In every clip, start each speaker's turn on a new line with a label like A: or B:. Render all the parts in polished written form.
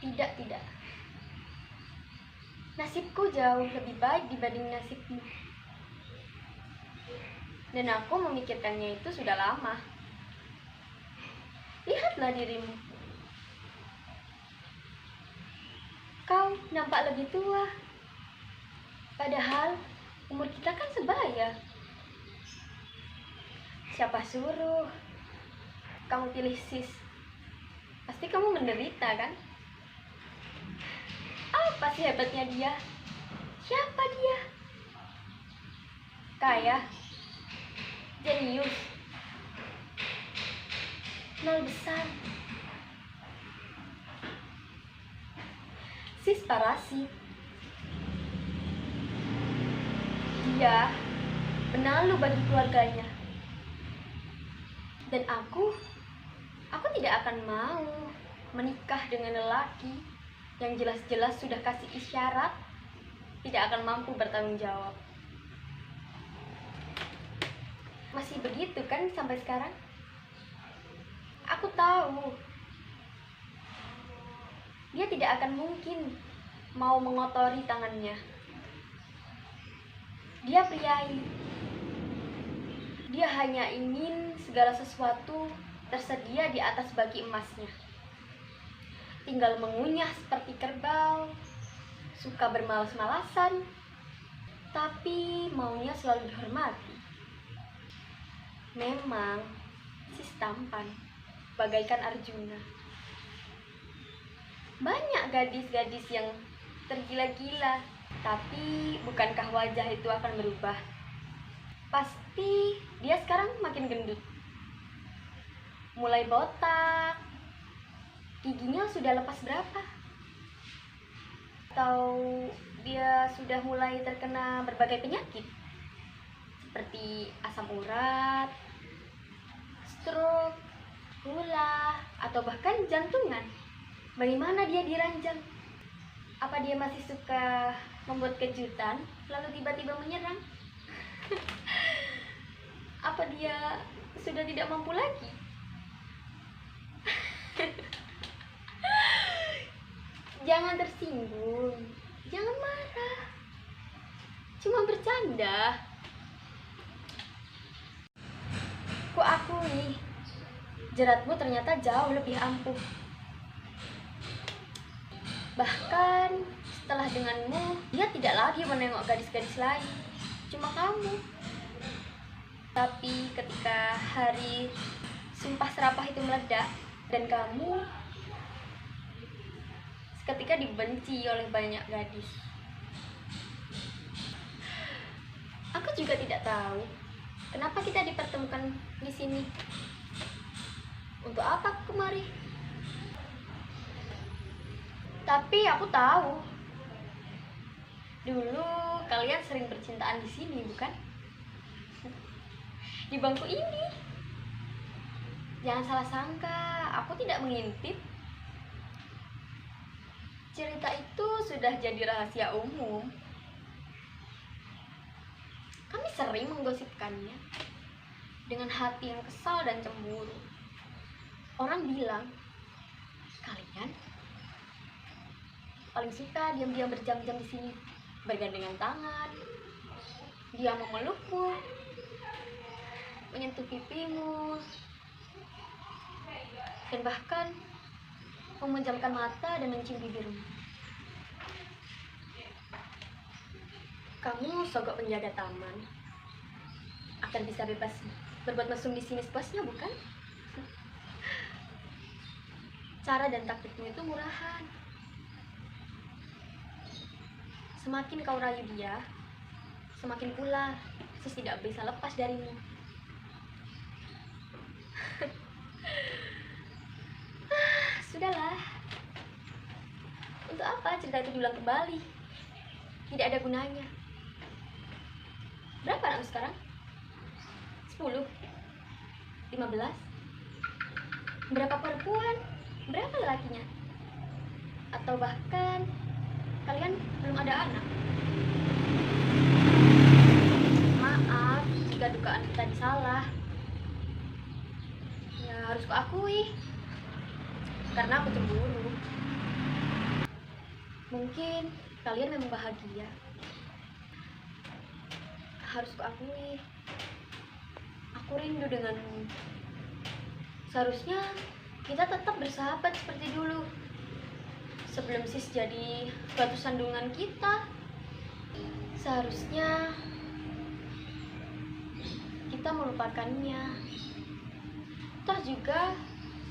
A: Tidak, tidak. Nasibku jauh lebih baik dibanding nasibmu. Dan aku memikirkannya itu sudah lama. Lihatlah dirimu. Kau nampak lebih tua. Padahal umur kita kan sebaya. Siapa suruh kamu pilih sis? Pasti kamu menderita kan? Apa sih hebatnya dia? Siapa dia? Kaya? Jenius? Nol besar? Sis parasit? Dia benalu bagi keluarganya. Dan aku tidak akan mau menikah dengan lelaki yang jelas-jelas sudah kasih isyarat tidak akan mampu bertanggung jawab. Masih begitu kan sampai sekarang? Aku tahu dia tidak akan mungkin mau mengotori tangannya. Dia priai. Dia hanya ingin segala sesuatu tersedia di atas baki emasnya. Tinggal mengunyah seperti kerbau, suka bermalas-malasan, tapi maunya selalu dihormati. Memang sis tampan, bagaikan Arjuna. Banyak gadis-gadis yang tergila-gila, tapi bukankah wajah itu akan berubah? Pasti dia sekarang makin gendut. Mulai botak. Giginya sudah lepas berapa? Atau dia sudah mulai terkena berbagai penyakit seperti asam urat, stroke, gula, atau bahkan jantungan. Bagaimana dia diranjang? Apa dia masih suka membuat kejutan lalu tiba-tiba menyerang? Apa dia sudah tidak mampu lagi? Jangan tersinggung, jangan marah. Cuma bercanda. Ku akui, jeratmu ternyata jauh lebih ampuh. Bahkan setelah denganmu, dia tidak lagi menengok gadis-gadis lain, cuma kamu. Tapi ketika hari sumpah serapah itu meledak, dan kamu seketika dibenci oleh banyak gadis. Aku juga tidak tahu kenapa kita dipertemukan di sini. Untuk apa aku kemari? Tapi aku tahu dulu kalian sering bercintaan di sini, bukan? Di bangku ini. Jangan salah sangka, aku tidak mengintip. Cerita itu sudah jadi rahasia umum. Kami sering menggosipkannya dengan hati yang kesal dan cemburu. Orang bilang, kalian paling suka diam-diam berjam-jam di sini, bergandengan tangan. Dia memelukmu, menyentuh pipimu, dan bahkan memejamkan mata dan mencium bibirmu. Kamu sogok penjaga taman, akan bisa bebas berbuat mesum di sini sepuasnya, bukan? Cara dan taktikmu itu murahan. Semakin kau rayu dia, semakin pula sis tidak bisa lepas darimu. Sudahlah. Untuk apa cerita itu diulang kembali? Tidak ada gunanya. Berapa anakmu sekarang? 10? 15? Berapa perempuan? Berapa lelakinya? Atau bahkan kalian belum ada anak? Maaf jika dugaan kita salah. Ya harus kuakui, karena aku cemburu. Mungkin kalian memang bahagia. Harus kuakui, aku rindu denganmu. Seharusnya kita tetap bersahabat seperti dulu, sebelum sis jadi batu sandungan kita. Seharusnya kita melupakannya. Toh juga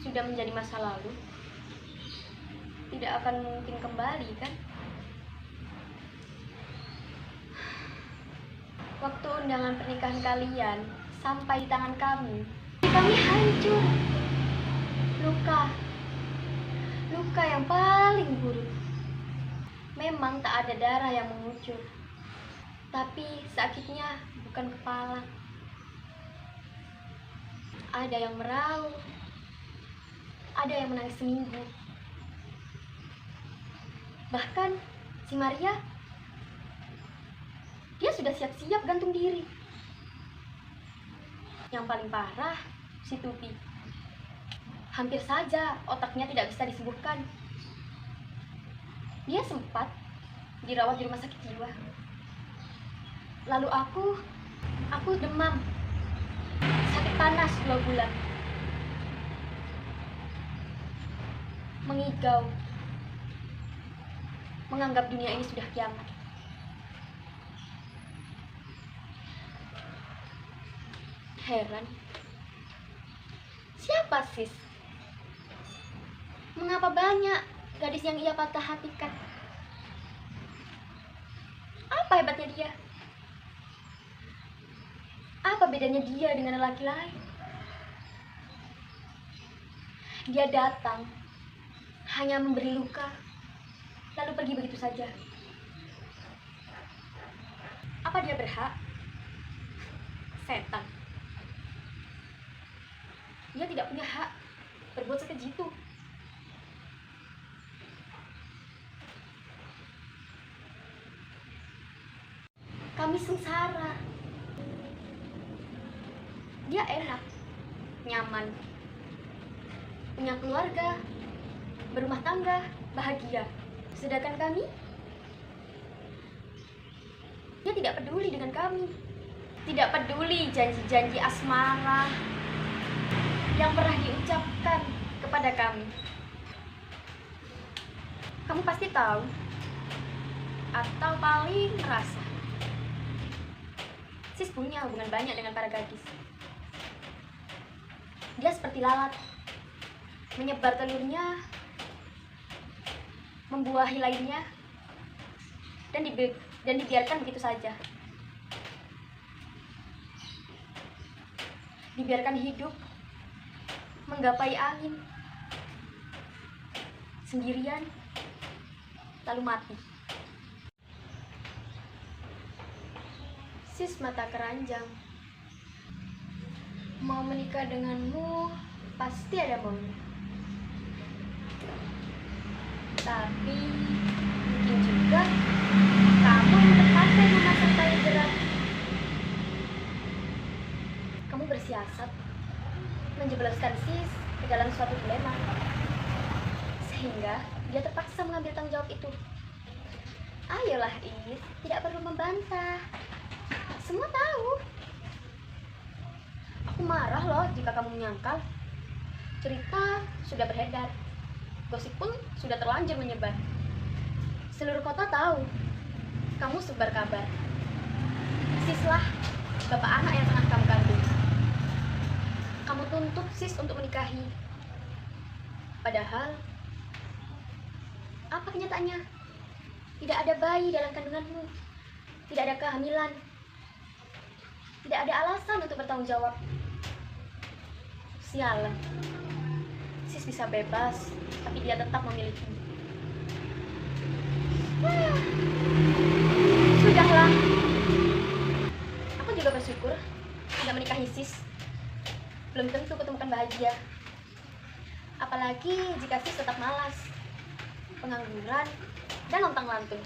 A: sudah menjadi masa lalu, tidak akan mungkin kembali, kan? Waktu undangan pernikahan kalian sampai di tangan kami hancur. Luka yang paling buruk. Memang tak ada darah yang mengucur, tapi sakitnya bukan kepala. Ada yang meraung, ada yang menangis seminggu. Bahkan si Maria, dia sudah siap-siap gantung diri. Yang paling parah, si Tupi. Hampir saja otaknya tidak bisa disembuhkan. Dia sempat dirawat di rumah sakit jiwa. Lalu aku demam, sakit panas 2 bulan. Mengigau, menganggap dunia ini sudah kiamat. Heran, siapa sis? Mengapa banyak gadis yang ia patah hatikan? Apa hebatnya dia? Apa bedanya dia dengan lelaki lain? Dia datang hanya memberi luka, lalu pergi begitu saja. Apa dia berhak? Setan. Dia tidak punya hak berbuat sekeji itu. Kami sengsara. Dia enak, nyaman, punya keluarga, berumah tangga, bahagia. Sedangkan kami, dia tidak peduli dengan kami. Tidak peduli janji-janji asmara yang pernah diucapkan kepada kami. Kamu pasti tahu, atau paling merasa, sis punya hubungan banyak dengan para gadis. Dia seperti lalat, menyebar telurnya, membuahi lainnya, dan dibiarkan begitu saja. Dibiarkan hidup, menggapai angin, sendirian, lalu mati. Sis mata keranjang, mau menikah denganmu pasti ada maunya. Tapi mungkin juga kamu yang terpakai memasang tali jerat. Kamu bersiasat menjebloskan sis ke dalam suatu dilema, sehingga dia terpaksa mengambil tanggung jawab itu. Ayolah Is, tidak perlu membantah. Semua tahu. Aku marah loh jika kamu menyangkal. Cerita sudah beredar, gosip pun sudah terlanjur menyebar. Seluruh kota tahu kamu sebar kabar. Sislah bapak anak yang tengah kamu kandung. Kamu tuntut sis untuk menikahi. Padahal apa kenyataannya? Tidak ada bayi dalam kandunganmu. Tidak ada kehamilan. Tidak ada alasan untuk bertanggung jawab. Sialan. Sis bisa bebas, tapi dia tetap memilikimu. Sudahlah. Aku juga bersyukur tidak menikahi sis. Belum tentu kutemukan bahagia. Apalagi jika sis tetap malas, pengangguran, dan lontang-lantung.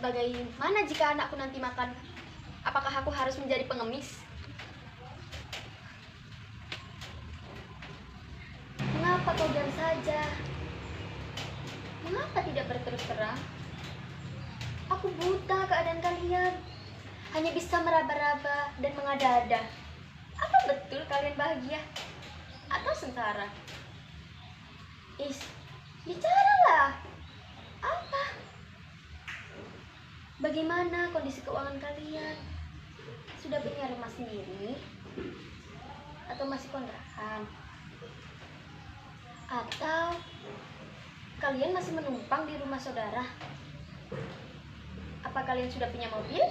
A: Bagaimana jika anakku nanti makan? Apakah aku harus menjadi pengemis? Mengapa kau diam saja? Mengapa tidak berterus terang? Aku buta keadaan kalian. Hanya bisa meraba-raba dan mengada-ada. Apa betul kalian bahagia? Atau sengsara? Bicaralah. Apa? Bagaimana kondisi keuangan kalian? Sudah punya rumah sendiri? Atau masih kontrakan? Atau kalian masih menumpang di rumah saudara? Apa kalian sudah punya mobil?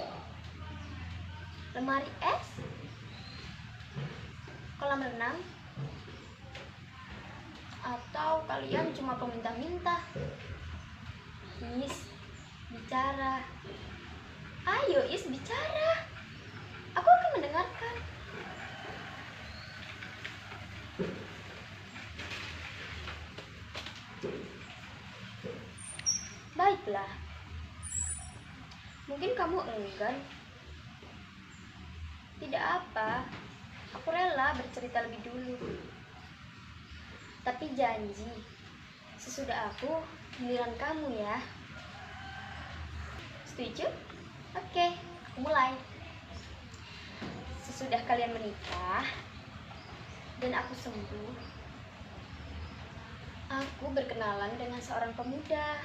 A: Lemari es? Kolam renang? Atau kalian cuma peminta-minta? Bicara. Ayo, bicara. Aku akan mendengarkan. Baiklah. Mungkin kamu enggan. Tidak apa. Aku rela bercerita lebih dulu. Tapi janji, sesudah aku, giliran kamu ya. Setuju? Oke, aku mulai. Sesudah kalian menikah dan aku sembuh, aku berkenalan dengan seorang pemuda,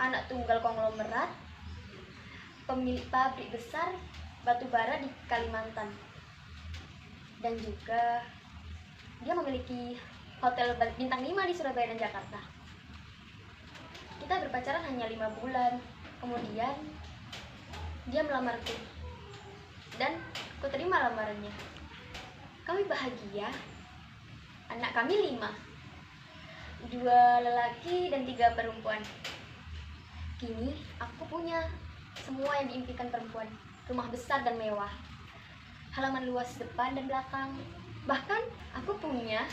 A: anak tunggal konglomerat, pemilik pabrik besar batu bara di Kalimantan. Dan juga dia memiliki hotel bintang 5 di Surabaya dan Jakarta. Kita berpacaran hanya 5 bulan. Kemudian dia melamarku dan aku terima lamarannya. Kami bahagia. Anak kami 5, 2 lelaki dan 3 perempuan. Kini aku punya semua yang diimpikan perempuan. Rumah besar dan mewah, halaman luas depan dan belakang. Bahkan aku punya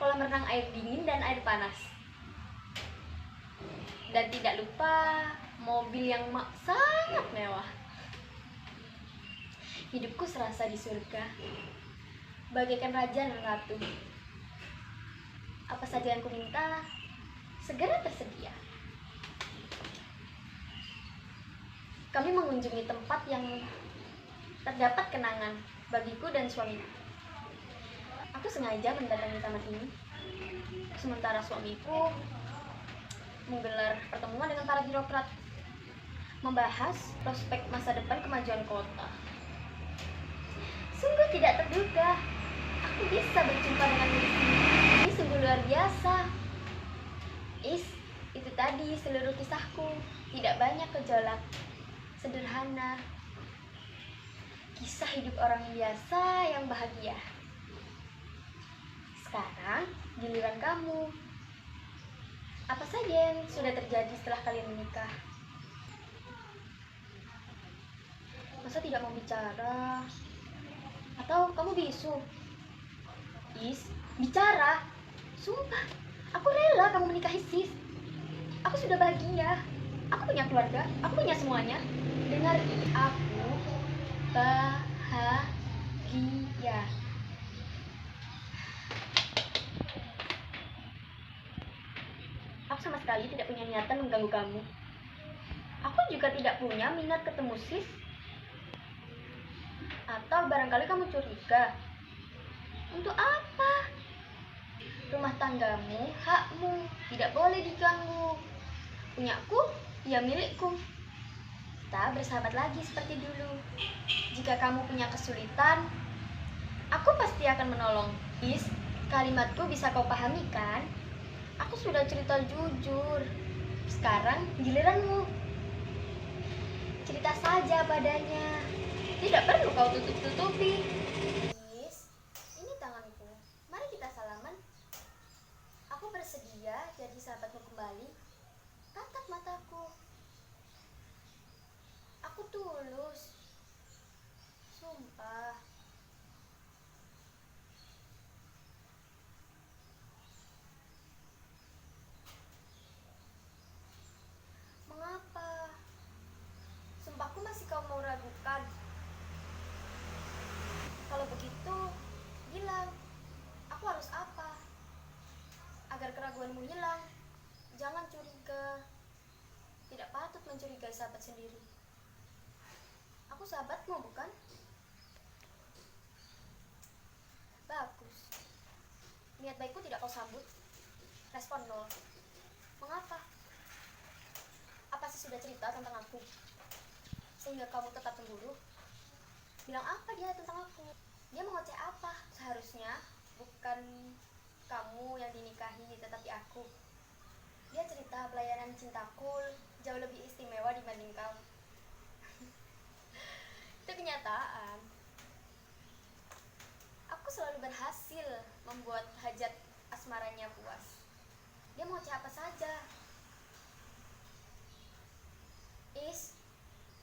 A: kolam renang air dingin dan air panas. Dan tidak lupa mobil yang sangat mewah. Hidupku serasa di surga, bagaikan raja dan ratu. Apa saja yang ku minta segera tersedia. Kami mengunjungi tempat yang terdapat kenangan bagiku dan suamiku. Aku sengaja mendatangi taman ini, sementara suamiku menggelar pertemuan dengan para birokrat, membahas prospek masa depan kemajuan kota. Sungguh tidak terduga, aku bisa berjumpa dengan ini sungguh luar biasa. Itu tadi seluruh kisahku, tidak banyak gejolak, sederhana. Kisah hidup orang biasa yang bahagia. Sekarang giliran kamu. Apa saja yang sudah terjadi setelah kalian menikah? Masa tidak mau bicara? Atau kamu bisu? Bicara. Sumpah, aku rela kamu menikahi sis. Aku sudah bahagia. Aku punya keluarga, aku punya semuanya. Dengar ini, aku bahagia. Aku sama sekali tidak punya niatan mengganggu kamu. Aku juga tidak punya minat ketemu sis. Atau barangkali kamu curiga. Untuk apa? Rumah tanggamu, hakmu, tidak boleh diganggu. Punyaku, ya milikku. Kita bersahabat lagi seperti dulu. Jika kamu punya kesulitan, aku pasti akan menolong. Kalimatku bisa kau pahami kan? Aku sudah cerita jujur. Sekarang giliranmu. Cerita saja padanya. Tidak perlu kau tutup-tutupi. Ini tanganku. Mari kita salaman. Aku bersedia jadi sahabatmu kembali. Tatap mataku. Aku tulus. Sumpah. Mengapa? Sumpahku masih kau mau ragukan. Kalau begitu, bilang. Aku harus apa? Agar keraguanmu hilang. Jangan curiga. Tidak patut mencurigai sahabat sendiri. Aku sahabatmu, bukan? Bagus. Niat baikku tidak kau sambut. Respon nol. Mengapa? Apa sih sudah cerita tentang aku? Sehingga kamu tetap cemburu? Bilang apa dia tentang aku? Dia mengoceh apa? Seharusnya bukan kamu yang dinikahi, tetapi aku. Dia cerita pelayanan cintaku jauh lebih istimewa dibanding kamu. Itu kenyataan. Aku selalu berhasil membuat hajat asmaranya puas. Dia mau apa saja.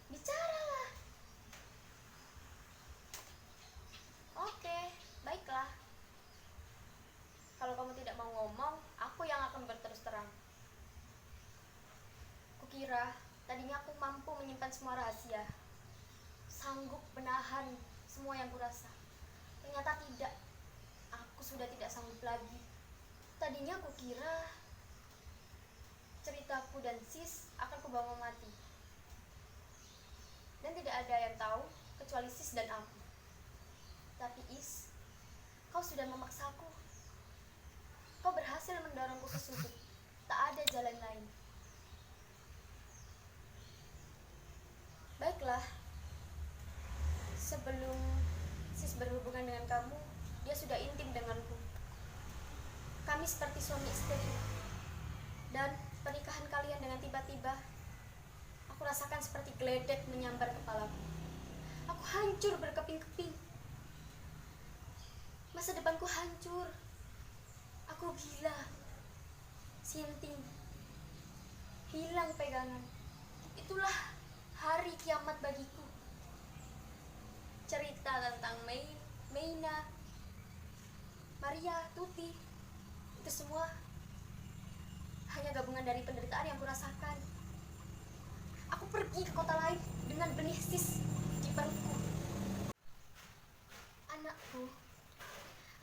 A: Bicaralah. Oke, baiklah. Kalau kamu tidak mau ngomong, aku yang akan berterus terang. Kukira tadinya aku mampu menyimpan semua rahasia, sanggup menahan semua yang kurasa. Ternyata tidak. Aku sudah tidak sanggup lagi. Tadinya kukira ceritaku dan Sis akan kubawa mati, dan tidak ada yang tahu kecuali Sis dan aku. Tapi kau sudah memaksaku. Kau berhasil mendorongku ke sudut. Tak ada jalan lain. Baiklah. Sebelum Sis berhubungan dengan kamu, dia sudah intim denganku. Kami seperti suami istri. Dan pernikahan kalian dengan tiba-tiba, aku rasakan seperti geledek menyambar kepalaku. Aku hancur berkeping-keping. Masa depanku hancur. Aku gila. Sinting. Hilang pegangan. Itulah hari kiamat bagiku. Cerita tentang Meina, Maria, Tuti, itu semua hanya gabungan dari penderitaan yang kurasakan. Aku pergi ke kota lain dengan benih Sis di perutku. Anakku,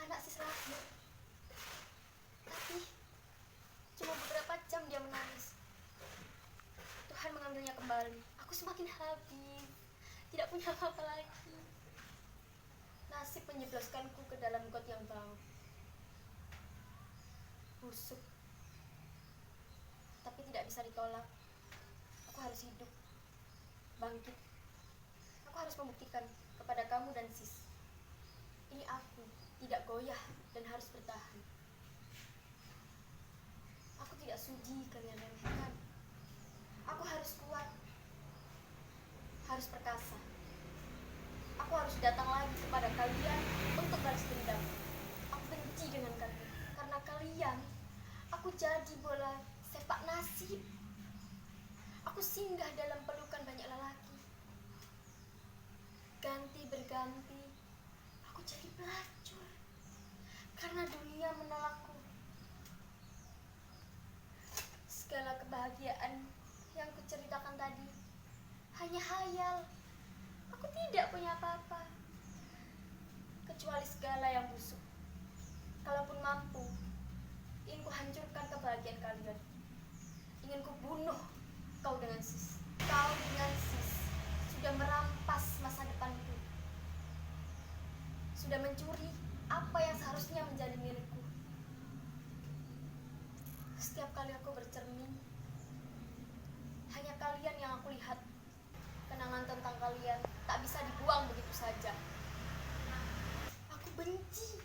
A: anak Sis lahir. Tapi cuma beberapa jam dia menangis. Tuhan mengambilnya kembali. Aku semakin habis, tidak punya apa-apa lagi. Nasib menjebloskanku ke dalam got yang bau, busuk, tapi tidak bisa ditolak. Aku harus hidup, bangkit. Aku harus membuktikan kepada kamu dan Sis, ini aku tidak goyah dan harus bertahan. Aku tidak sudi kalian remehkan. Aku harus kuat, harus perkasa. Aku harus datang lagi kepada kalian untuk balas dendam. Aku benci dengan kalian. Karena kalian, aku jadi bola sepak nasib. Aku singgah dalam pelukan banyak lelaki. Ganti berganti, aku jadi pelacur. Karena dunia menolakku. Segala kebahagiaan yang kuceritakan tadi hanya hayal. Aku tidak punya apa-apa, kecuali segala yang busuk. Kalaupun mampu, ingin ku hancurkan kebahagiaan kalian. Ingin ku bunuh kau dengan Sis. Kau dengan Sis sudah merampas masa depanku. Sudah mencuri apa yang seharusnya menjadi milikku. Setiap kali aku bercermin, hanya kalian yang aku lihat. Kenangan tentang kalian tak bisa dibuang begitu saja. Aku benci.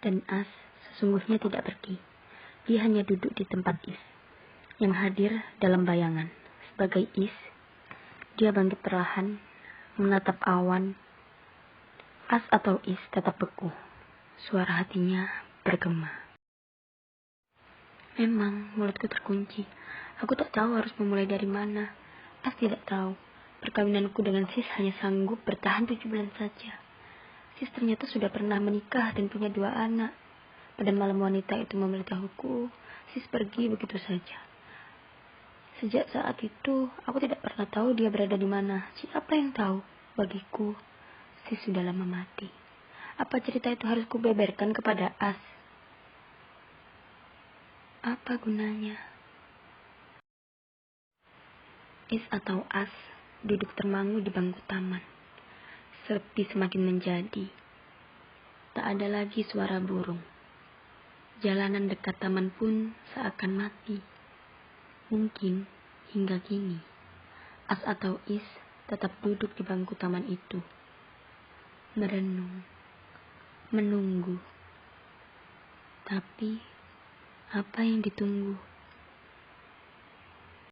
B: Dan As sesungguhnya tidak pergi. Dia hanya duduk di tempat Is, yang hadir dalam bayangan. Sebagai Is, dia bangkit perlahan, menatap awan. As atau Is tetap beku. Suara hatinya bergema. Memang mulutku terkunci. Aku tak tahu harus memulai dari mana. As tidak tahu. Perkawinanku dengan Sis hanya sanggup bertahan 7 bulan saja. Sis ternyata sudah pernah menikah dan punya 2 anak. Pada malam wanita itu memberitahuku, Sis pergi begitu saja. Sejak saat itu, aku tidak pernah tahu dia berada di mana. Siapa yang tahu? Bagiku, Sis sudah lama mati. Apa cerita itu harus kubeberkan kepada As? Apa gunanya? Is atau As duduk termangu di bangku taman. Sepi semakin menjadi. Tak ada lagi suara burung. Jalanan dekat taman pun seakan mati. Mungkin hingga kini, As atau Is tetap duduk di bangku taman itu. Merenung, menunggu. Tapi, apa yang ditunggu?